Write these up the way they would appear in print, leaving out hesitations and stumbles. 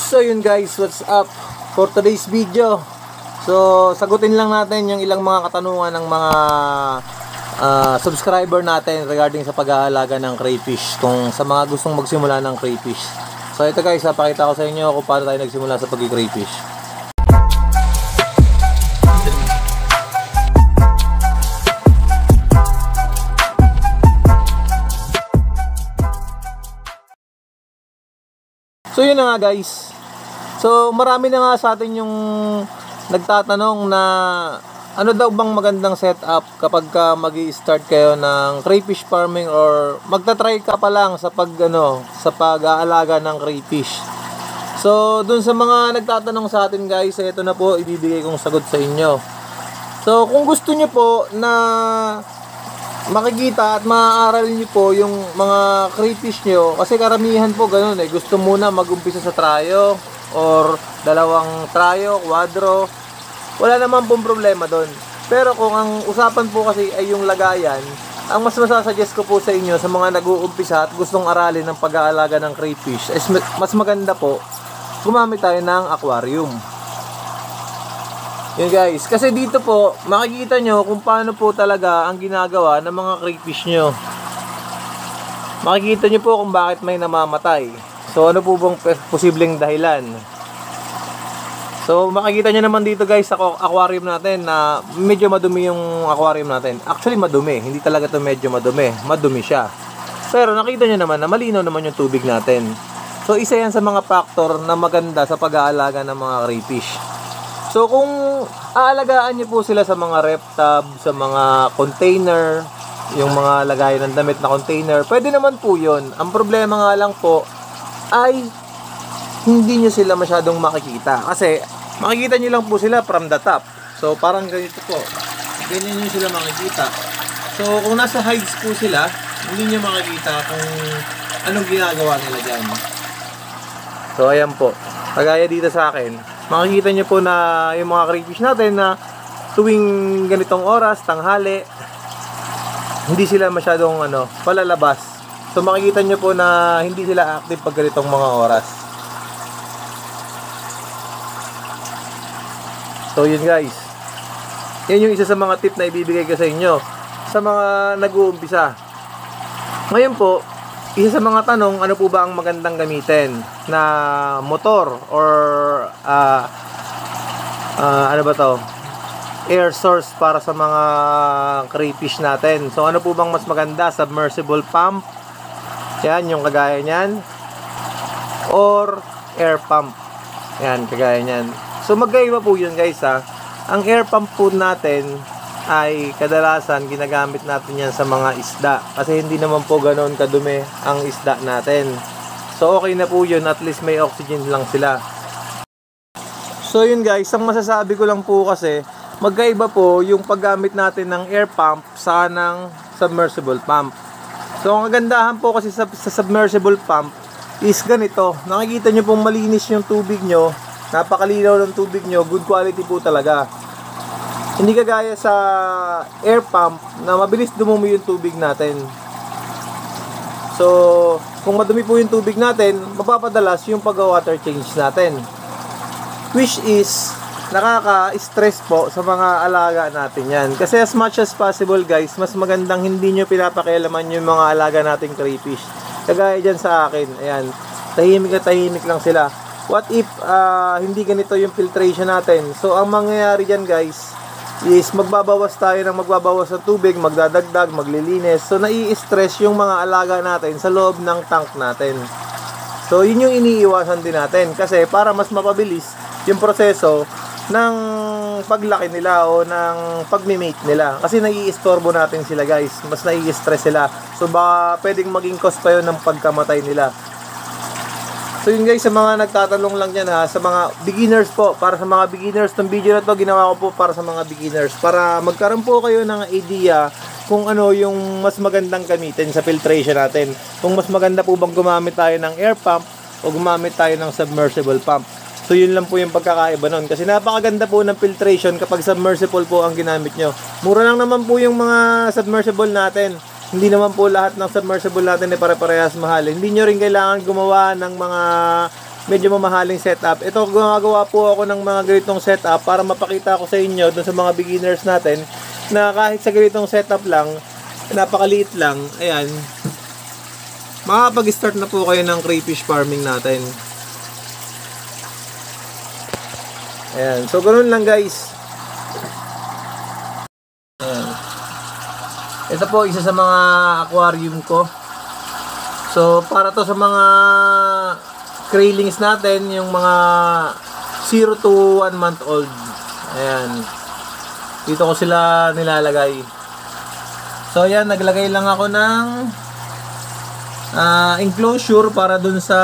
So yun guys, what's up for today's video? So sagutin lang natin yung ilang mga katanungan ng mga subscriber natin regarding sa pag-aalaga ng crayfish, kung sa mga gustong magsimula ng crayfish. So ito guys, papakita ko sa inyo kung paano tayo nagsimula sa pag-crayfish. So yun na nga guys. So marami na nga sa atin yung nagtatanong na ano daw bang magandang setup kapag magi-start kayo ng crayfish farming or magta-try ka pa lang sa sa pag-aalaga ng crayfish. So dun sa mga nagtatanong sa atin guys, ito na po ibibigay kong sagot sa inyo. So kung gusto niyo po na makikita at maaaral niyo po yung mga crayfish nyo, kasi karamihan po ganun gusto muna mag-umpisa sa tryo or dalawang tryo, quadro, wala naman pong problema doon. Pero kung ang usapan po kasi ay yung lagayan, ang mas masasuggest ko po sa inyo sa mga nag-uumpisa at gustong aralin ng pag-aalaga ng crayfish, is mas maganda po gumamit tayo ng aquarium. Yun guys, kasi dito po makikita nyo kung paano po talaga ang ginagawa ng mga crayfish nyo. Makikita nyo po kung bakit may namamatay. So ano po bang posibleng dahilan? So makikita nyo naman dito guys sa aquarium natin na medyo madumi yung aquarium natin. Actually madumi, hindi talaga to medyo madumi, madumi siya. Pero nakita nyo naman na malinaw naman yung tubig natin. So isa yan sa mga factor na maganda sa pag-aalaga ng mga crayfish. So kung aalagaan niyo po sila sa mga rep tub, sa mga container, yung mga lagayan ng damit na container, pwede naman po yun. Ang problema nga lang po ay hindi nyo sila masyadong makikita. Kasi makikita nyo lang po sila from the top. So parang ganito po. Ganyan nyo sila makikita. So kung nasa hides po sila, hindi nyo makikita kung anong ginagawa nila dyan. So ayan po. Kagaya dito sa akin, makikita nyo po na yung mga crayfish natin na tuwing ganitong oras, tanghali, hindi sila masyadong palalabas. So makikita nyo po na hindi sila active pag ganitong mga oras. So yun guys, yan yung isa sa mga tip na ibibigay ko sa inyo sa mga nag-uumpisa. Ngayon po, isa sa mga tanong, ano po ba ang magandang gamitin na motor or ano ba to, air source para sa mga crayfish natin. So ano po bang mas maganda, submersible pump, yan yung kagaya nyan, or air pump, yan kagaya nyan. So magkaiba po yun guys ha. Ang air pump po natin ay kadalasan ginagamit natin yan sa mga isda, kasi hindi naman po ganoon kadumi ang isda natin. So okay na po yun, at least may oxygen lang sila. So yun guys, ang masasabi ko lang po kasi magkaiba po yung paggamit natin ng air pump sa ng submersible pump. So ang kagandahan po kasi sa submersible pump is ganito, nakikita nyo pong malinis yung tubig nyo, napakalinaw ng tubig nyo, good quality po talaga. Hindi kagaya sa air pump na mabilis dumumi yung tubig natin. So, kung madumi po yung tubig natin, mapapadalas yung pag-water change natin. Which is, nakaka-stress po sa mga alaga natin yan. Kasi as much as possible guys, mas magandang hindi nyo pinapakialaman yung mga alaga nating crayfish. Kagaya dyan sa akin, ayan, tahimik na tahimik lang sila. What if hindi ganito yung filtration natin? So, ang mangyayari dyan guys, is magbabawas tayo ng magbabawas ng tubig, magdadagdag, maglilinis. So nai-stress yung mga alaga natin sa loob ng tank natin. So yun yung iniiwasan din natin, kasi para mas mapabilis yung proseso ng paglaki nila o ng pagmi-mate nila. Kasi nai-istorbo natin sila guys, mas nai-stress sila. So baka pwedeng maging cause pa yun ng pagkamatay nila. So yun guys, sa mga nagtatanong lang dyan ha, sa mga beginners po, para sa mga beginners, ng video na to ginawa ko po para sa mga beginners, para magkaroon po kayo ng idea kung ano yung mas magandang gamitin sa filtration natin. Kung mas maganda po bang gumamit tayo ng air pump o gumamit tayo ng submersible pump. So yun lang po yung pagkakaiba nun, kasi napakaganda po ng filtration kapag submersible po ang ginamit nyo. Mura lang naman po yung mga submersible natin. Hindi naman po lahat ng submersible natin ay pare-parehas mahal. Hindi nyo rin kailangan gumawa ng mga medyo mamahaling setup. Ito, gumagawa po ako ng mga ganitong setup para mapakita ko sa inyo dun sa mga beginners natin na kahit sa ganitong setup lang, napakaliit lang, ayan, makakapag-start na po kayo ng crayfish farming natin. Ayan, so ganoon lang guys. Ayan. Ito po isa sa mga aquarium ko. So para to sa mga craylings natin, yung mga 0 to 1 month old. Ayan. Dito ko sila nilalagay. So ayan, naglagay lang ako ng enclosure para dun sa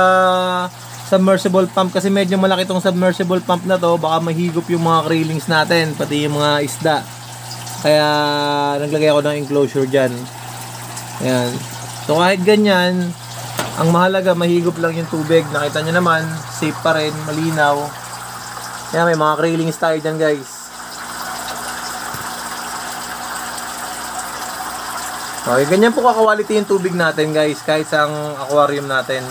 submersible pump, kasi medyo malaki tong submersible pump na to, baka mahigop yung mga craylings natin, pati yung mga isda. Kaya naglagay ako ng enclosure dyan. Ayan. So kahit ganyan, ang mahalaga mahigop lang yung tubig. Nakita nyo naman, safe pa rin, malinaw. Ayan, may mga craylings tayo dyan guys. Okay, ganyan po ka-quality yung tubig natin guys, kahit sa aquarium natin.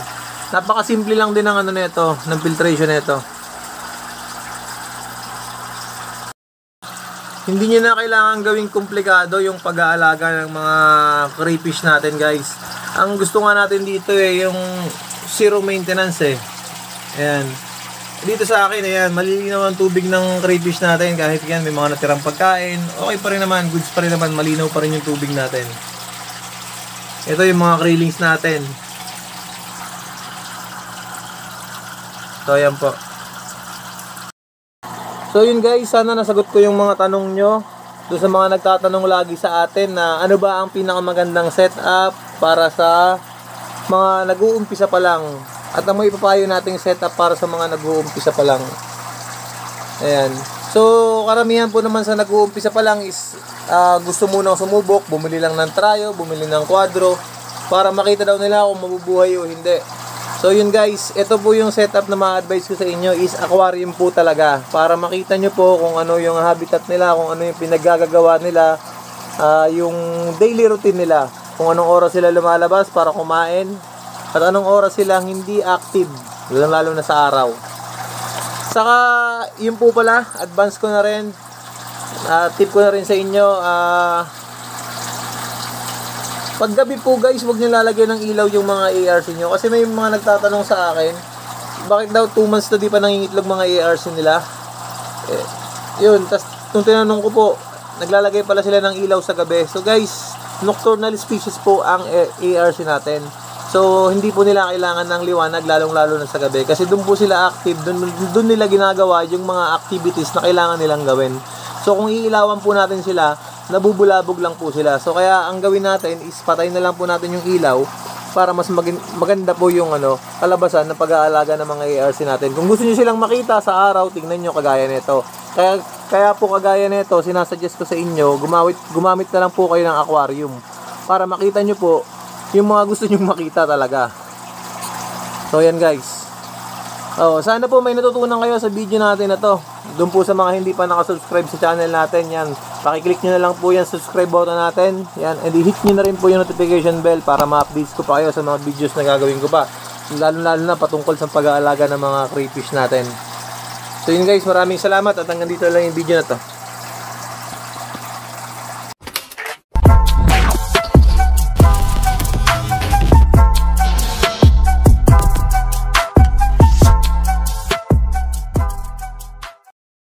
Napakasimple lang din ng ano nito, ng filtration nito. Hindi nyo na kailangan gawing komplikado yung pag-aalaga ng mga crayfish natin guys. Ang gusto nga natin dito yung zero maintenance Ayan. Dito sa akin, ayan, malinaw ang tubig ng crayfish natin. Kahit yan, may mga natirang pagkain, okay pa rin naman, goods pa rin naman, malinaw pa rin yung tubig natin. Ito yung mga craylings natin. So ayan po. So yun guys, sana nasagot ko yung mga tanong nyo. Doon sa mga nagtatanong lagi sa atin na ano ba ang pinakamagandang setup para sa mga nag-uumpisa pa lang. At ang may ipapayo nating setup para sa mga nag-uumpisa pa lang. Ayan. So karamihan po naman sa nag-uumpisa pa lang is gusto munang sumubok, bumili lang ng tryo, bumili ng quadro para makita daw nila kung mabubuhay o hindi. So yun guys, ito po yung setup na ma-advise ko sa inyo is aquarium po talaga, para makita nyo po kung ano yung habitat nila, kung ano yung pinaggagawa nila, yung daily routine nila, kung anong oras sila lumalabas para kumain at anong oras sila hindi active, lalo na sa araw. Saka yun po pala, advance ko na rin, tip ko na rin sa inyo, paggabi po guys, huwag nyo lalagyan ng ilaw yung mga ARC nyo. Kasi may mga nagtatanong sa akin, bakit daw 2 months na di pa nangingitlog mga ARC nila? Yun, tas nung tinanong ko po, naglalagay pala sila ng ilaw sa gabi. So guys, nocturnal species po ang ARC natin. So hindi po nila kailangan ng liwanag, lalong-lalo na sa gabi. Kasi doon po sila active, doon nila ginagawa yung mga activities na kailangan nilang gawin. So kung iilawan po natin sila, nabubulabog lang po sila. So kaya ang gawin natin is patay na lang po natin yung ilaw para mas maganda po yung kalabasan ng pag-aalaga ng mga ARC natin. Kung gusto niyo silang makita sa araw, tingnan niyo kagaya nito. Kaya po kagaya nito, sinasuggest ko sa inyo, gumamit na lang po kayo ng aquarium para makita niyo po yung mga gusto niyo makita talaga. So yan guys. Sana po may natutunan kayo sa video natin na to. Doon po sa mga hindi pa nakasubscribe sa channel natin, yan, pakiclick nyo na lang po yan subscribe button natin, yan, and i-hit nyo na rin po yung notification bell para ma-updates ko pa kayo sa mga videos na gagawin ko pa, lalo na patungkol sa pag-aalaga ng mga crayfish natin. So yun guys, maraming salamat at hanggang dito lang yung video na to.